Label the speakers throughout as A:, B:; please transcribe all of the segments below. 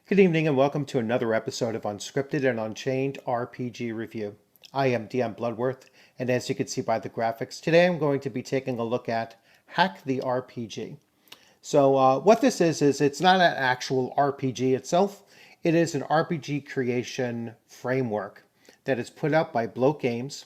A: Good evening and welcome to another episode of Unscripted and Unchained RPG Review. I am DM Bloodworth, and as you can see by the graphics, today I'm going to be taking a look at Hack the RPG. So what this is it's not an actual RPG itself. It is an RPG creation framework that is put out by Bloat Games,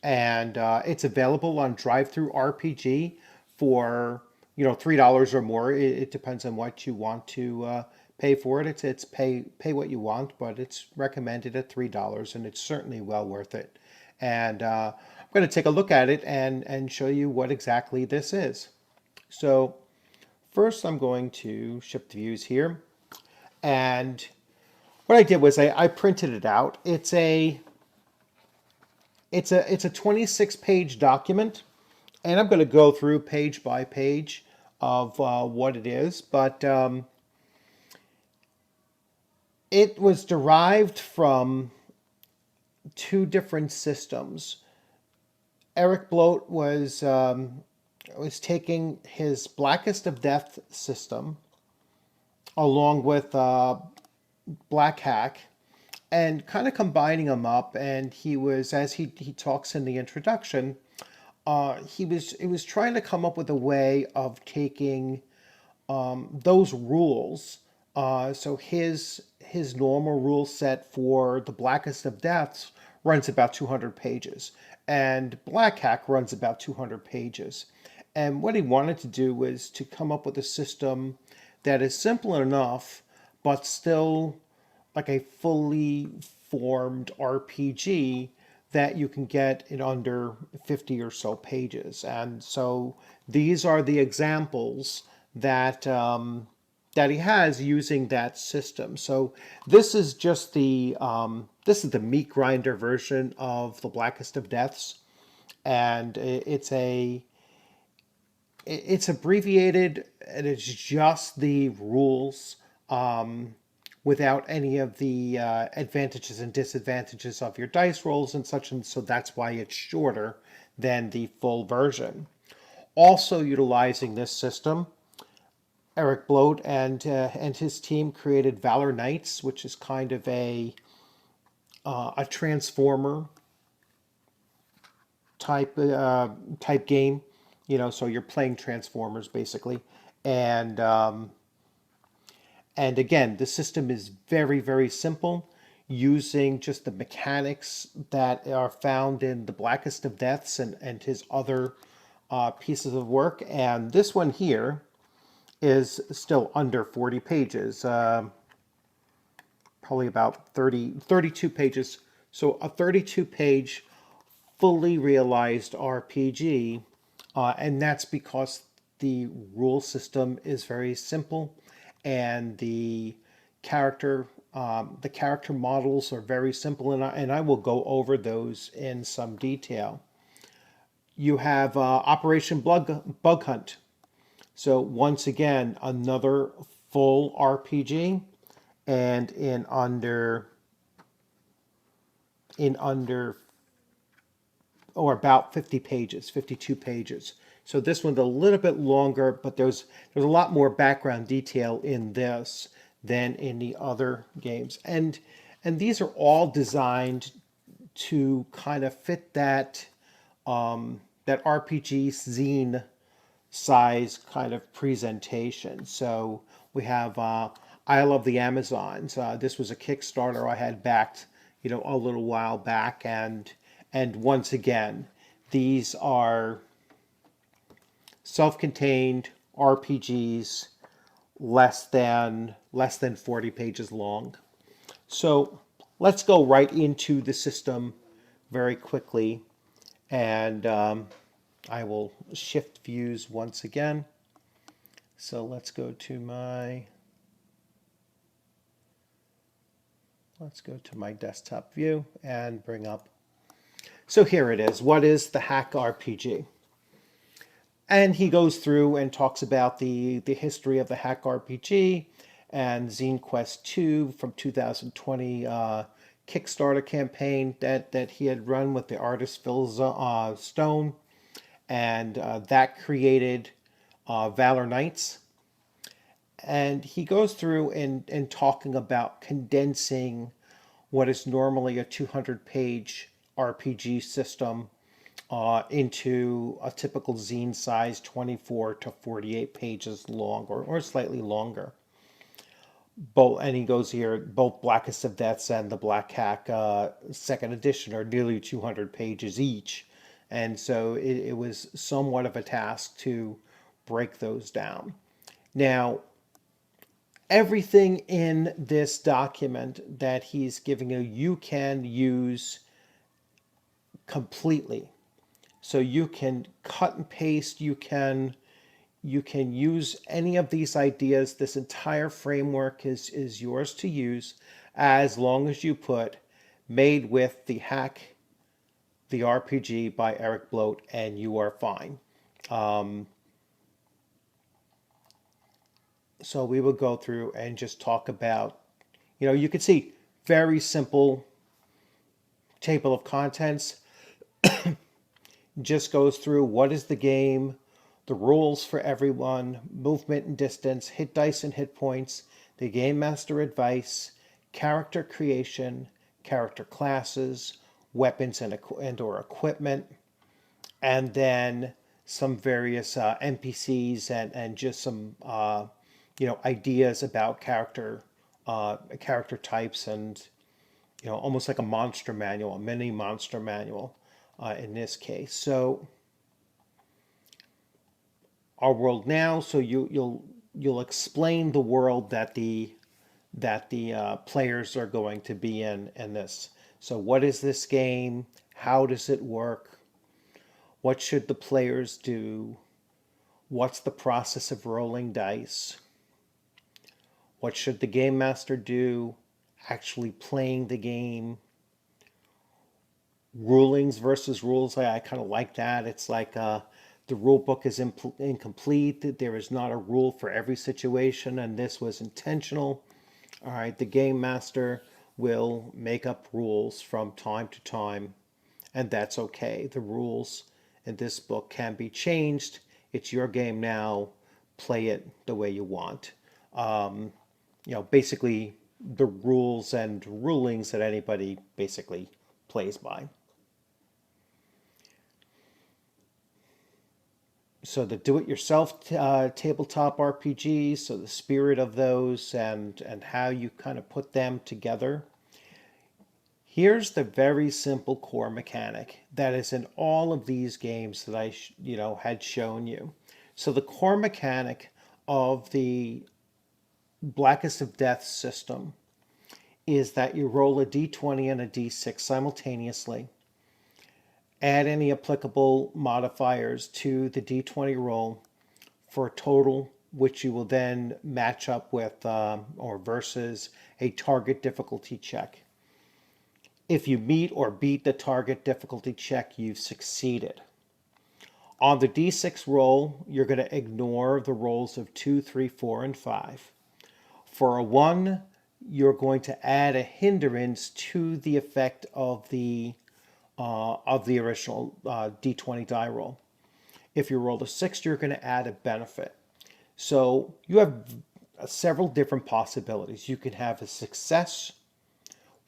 A: and it's available on Drive-Thru RPG for $3 or more. It depends on what you want to pay for it. It's pay what you want, but it's recommended at $3, and it's certainly well worth it. And I'm going to take a look at it and show you what exactly this is. So first, I'm going to shift views here, and what I did was I printed it out. It's a 26-page document, and I'm going to go through page by page of what it is, but it was derived from two different systems. Eric Bloat was taking his Blackest of Death system along with Black Hack and kind of combining them up. And he was, as he talks in the introduction, he was trying to come up with a way of taking those rules. So his normal rule set for the Blackest of Deaths runs about 200 pages, and Black Hack runs about 200 pages. And what he wanted to do was to come up with a system that is simple enough, but still like a fully formed RPG that you can get in under 50 or so pages. And so these are the examples that that he has using that system. So this is just this is the meat grinder version of the Blackest of Deaths, and it's abbreviated, and it's just the rules without any of the advantages and disadvantages of your dice rolls and such, and so that's why it's shorter than the full version. Also utilizing this system, Eric Bloat and his team created Valor Knights, which is kind of a transformer type game, so you're playing Transformers basically, and again, the system is very, very simple, using just the mechanics that are found in the Blackest of Deaths and his other pieces of work. And this one here is still under 40 pages, probably about 32 pages. So a 32-page fully realized RPG, and that's because the rule system is very simple, and the character models are very simple, and I will go over those in some detail. You have Operation Bug Hunt. So once again, another full RPG, and in under or about 50 pages, 52 pages. So this one's a little bit longer, but there's a lot more background detail in this than in the other games. And these are all designed to kind of fit that that RPG zine size kind of presentation. So we have Isle of the Amazons. This was a Kickstarter I had backed, a little while back, and once again, these are self-contained RPGs, less than 40 pages long. So let's go right into the system very quickly, and I will shift views once again. So let's go to my desktop view and bring up. So here it is. What is the Hack RPG? And he goes through and talks about the history of the Hack RPG and Zine Quest 2 from 2020 Kickstarter campaign that he had run with the artist Phil Stone, and that created Valor Knights. And he goes through and talking about condensing what is normally a 200-page RPG system into a typical zine size, 24 to 48 pages long, or slightly longer. Both, and he goes here, both Blackest of Deaths and the Black Hack second edition are nearly 200 pages each. And so it was somewhat of a task to break those down. Now, everything in this document that he's giving you, you can use completely. So you can cut and paste, you can use any of these ideas. This entire framework is yours to use as long as you put made with the hack, the RPG by Eric Bloat, and you are fine. So we will go through and just talk about, you can see very simple table of contents. Just goes through what is the game, the rules for everyone, movement and distance, hit dice and hit points, the game master advice, character creation, character classes, weapons and or equipment, and then some various NPCs and just some ideas about character types, and almost like a monster manual, a mini monster manual in this case. So our world now. So you'll explain the world that the players are going to be in this. So what is this game? How does it work? What should the players do? What's the process of rolling dice? What should the game master do? Actually playing the game. Rulings versus rules. I kind of like that. It's like the rule book is incomplete. There is not a rule for every situation, and this was intentional. All right, the game master will make up rules from time to time, and that's okay. The rules in this book can be changed. It's your game now. Play it the way you want. Basically the rules and rulings that anybody basically plays by. So the do-it-yourself tabletop RPGs, so the spirit of those and how you kind of put them together. Here's the very simple core mechanic that is in all of these games that I had shown you. So the core mechanic of the Blackest of Death system is that you roll a d20 and a d6 simultaneously. Add any applicable modifiers to the d20 roll for a total, which you will then match up with or versus a target difficulty check. If you meet or beat the target difficulty check, you've succeeded. On the d6 roll, you're going to ignore the rolls of 2, 3, 4, and 5. For a 1, you're going to add a hindrance to the effect of the original d20 die roll. If you roll a 6, you're going to add a benefit. So you have several different possibilities. You can have a success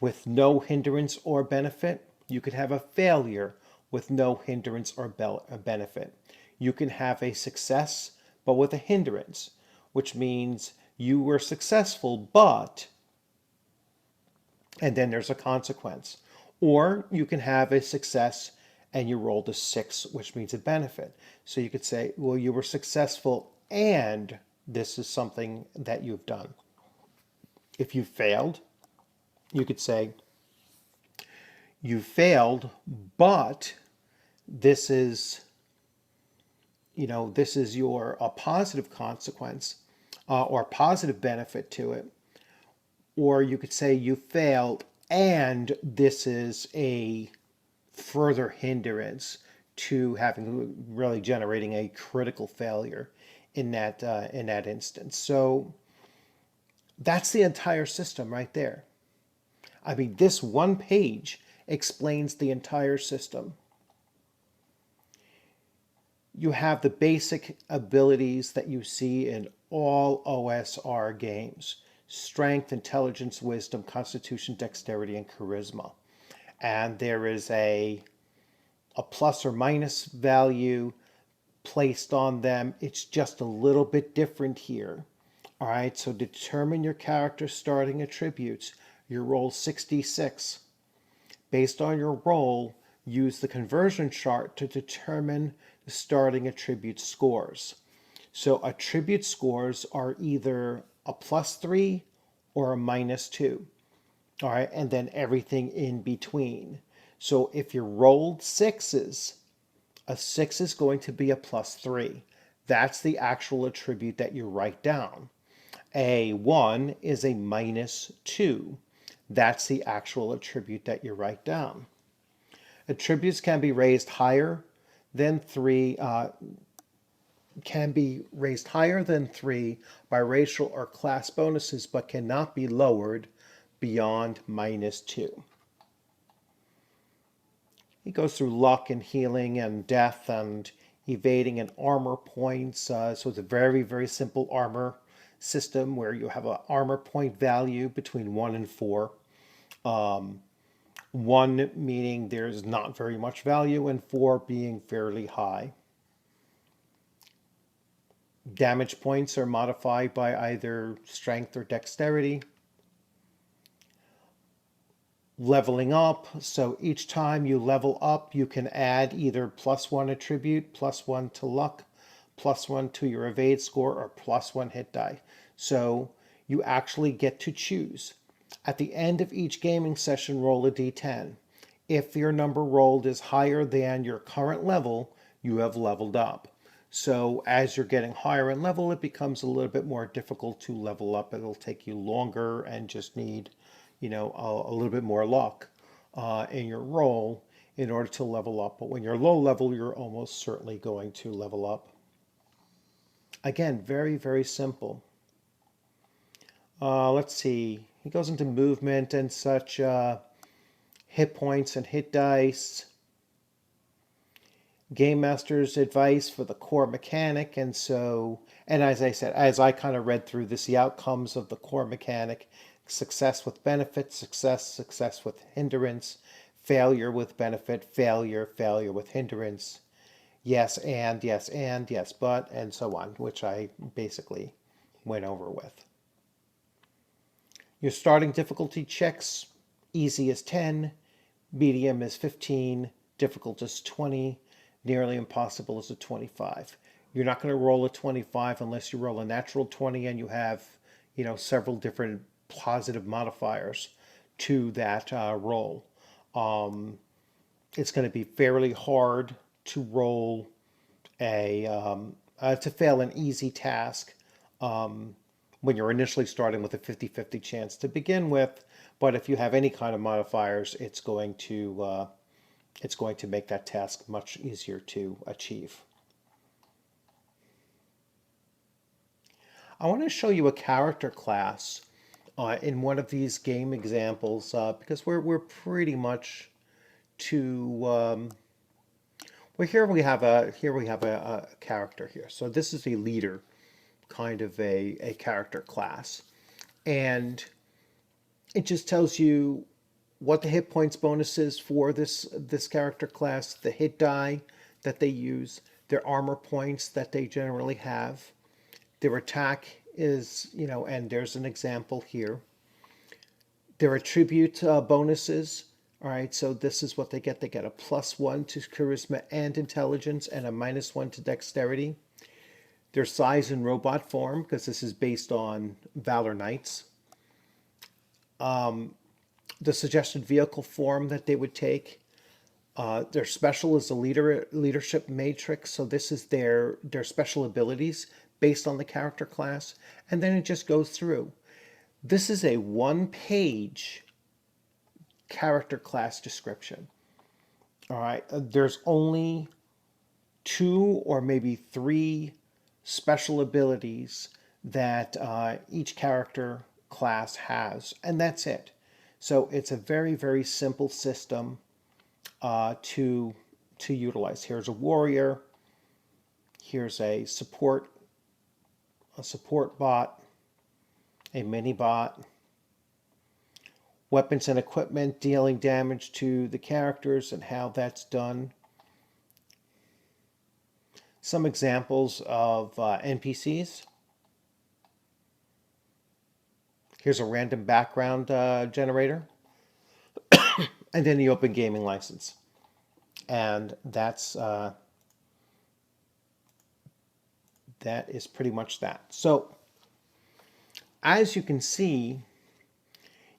A: with no hindrance or benefit. You could have a failure with no hindrance or benefit. You can have a success but with a hindrance, which means you were successful but, and then there's a consequence. Or you can have a success and you rolled a 6, which means a benefit. So you could say, well, you were successful and this is something that you've done. If you failed, you could say, you failed, but this is, this is a positive consequence or positive benefit to it. Or you could say you failed and this is a further hindrance to really generating a critical failure in that instance. So that's the entire system right there. I mean, this one page explains the entire system. You have the basic abilities that you see in all OSR games: strength, intelligence, wisdom, constitution, dexterity, and charisma. And there is a plus or minus value placed on them. It's just a little bit different here. All right, so determine your character's starting attributes. You roll 66. Based on your roll, use the conversion chart to determine the starting attribute scores. So attribute scores are either a +3 or a -2. All right, and then everything in between. So if you rolled sixes, a 6 is going to be a +3. That's the actual attribute that you write down. A 1 is a -2. That's the actual attribute that you write down. Attributes can be raised higher than 3, by racial or class bonuses, but cannot be lowered beyond -2. He goes through luck and healing and death and evading and armor points. So it's a very, very simple armor system where you have an armor point value between 1 and 4. 1 meaning there's not very much value, and 4 being fairly high. Damage points are modified by either strength or dexterity. Leveling up, so each time you level up, you can add either +1 attribute, +1 to luck, +1 to your evade score, or +1 hit die. So you actually get to choose. At the end of each gaming session, roll a d10. If your number rolled is higher than your current level, you have leveled up. So as you're getting higher in level, it becomes a little bit more difficult to level up. It'll take you longer and just need, a little bit more luck in your roll in order to level up. But when you're low level, you're almost certainly going to level up. Again, very, very simple. Let's see. He goes into movement and such, hit points and hit dice. Game Master's advice for the core mechanic. And as I said, as I kind of read through this, the outcomes of the core mechanic: success with benefit, success with hindrance, failure with benefit, failure with hindrance, yes, but, and so on, which I basically went over with. Your starting difficulty checks: easy is 10, medium is 15, difficult is 20, nearly impossible is a 25. You're not going to roll a 25 unless you roll a natural 20 and you have, several different positive modifiers to that roll. It's going to be fairly hard to roll to fail an easy task when you're initially starting with a 50-50 chance to begin with. But if you have any kind of modifiers, it's going to make that task much easier to achieve. I want to show you a character class in one of these game examples because we're pretty much to well, here we have a character here. So this is a leader, kind of a character class, and it just tells you what the hit points bonus is for this character class, the hit die that they use, their armor points that they generally have, their attack is, and there's an example here. Their attribute bonuses. All right, so this is what they get. They get a +1 to charisma and intelligence and a -1 to dexterity. Their size and robot form, because this is based on Valor Knights. The suggested vehicle form that they would take. Their special is the leadership matrix. So this is their special abilities based on the character class. And then it just goes through. This is a 1-page character class description. All right. There's only 2 or maybe 3 special abilities that each character class has. And that's it. So it's a very, very simple system to utilize. Here's a warrior. Here's a support a support bot, a mini bot, weapons and equipment dealing damage to the characters and how that's done. Some examples of NPCs. Here's a random background generator, and then the open gaming license. And that is pretty much that. So as you can see,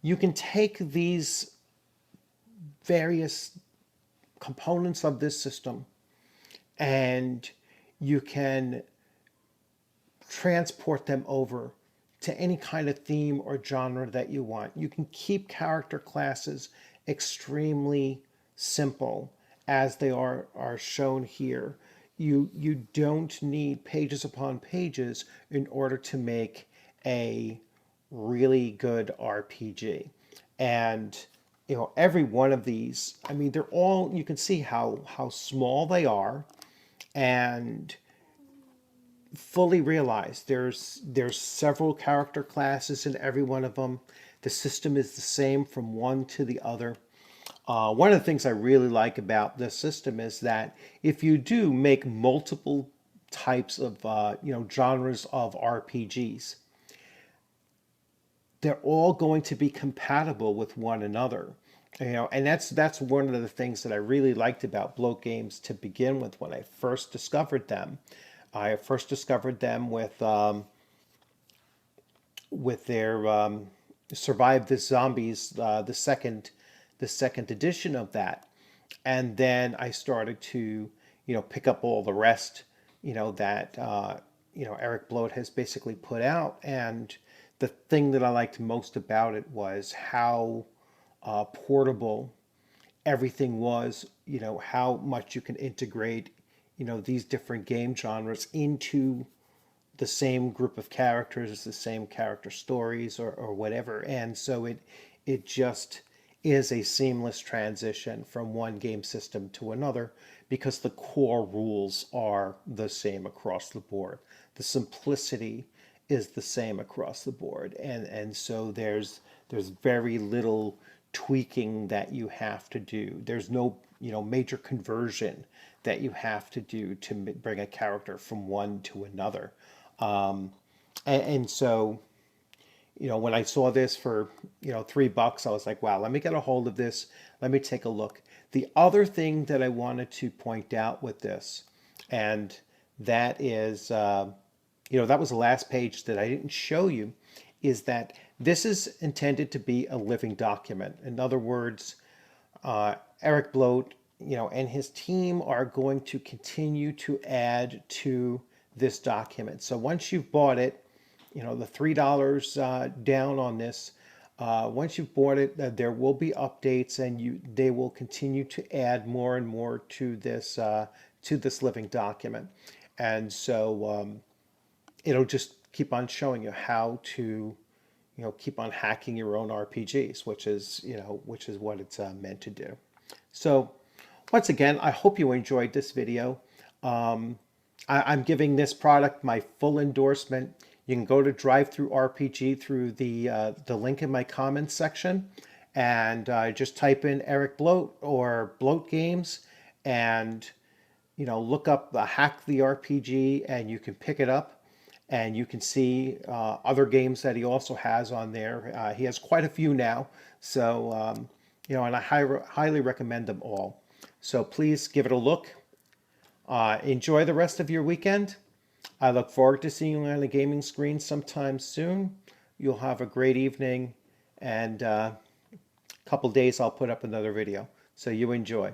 A: you can take these various components of this system and you can transport them over to any kind of theme or genre that you want. You can keep character classes extremely simple as they are shown here. You don't need pages upon pages in order to make a really good RPG. And every one of these, I mean, they're all, you can see how small they are, and fully realized there's several character classes in every one of them. The system is the same from one to the other. One of the things I really like about this system is that if you do make multiple types of genres of RPGs, they're all going to be compatible with one another. And that's one of the things that I really liked about Bloat Games to begin with when I first discovered them. I first discovered them with their Survive the Zombies, the second edition of that, and then I started to pick up all the rest that Eric Bloat has basically put out. And the thing that I liked most about it was how portable everything was, how much you can integrate these different game genres into the same group of characters, the same character stories, or whatever. And so it just is a seamless transition from one game system to another because the core rules are the same across the board. The simplicity is the same across the board. And so there's very little tweaking that you have to do. There's no major conversion that you have to do to bring a character from one to another. And so, when I saw this for, $3, I was like, wow, let me get a hold of this. Let me take a look. The other thing that I wanted to point out with this, and that is, that was the last page that I didn't show you, is that this is intended to be a living document. In other words, Eric Bloat, and his team are going to continue to add to this document. So once you've bought it, the $3 down on this, once you've bought it, there will be updates, and they will continue to add more and more to this living document. And so it'll just keep on showing you how to keep on hacking your own RPGs, which is what it's meant to do. So once again, I hope you enjoyed this video. I'm giving this product my full endorsement. You can go to DriveThruRPG through the link in my comments section, and just type in Eric Bloat or Bloat Games, and look up the Hack the RPG, and you can pick it up. And you can see other games that he also has on there. He has quite a few now, so and I highly recommend them all. So please give it a look. Enjoy the rest of your weekend. I look forward to seeing you on the gaming screen sometime soon. You'll have a great evening, and a couple days I'll put up another video. So you enjoy.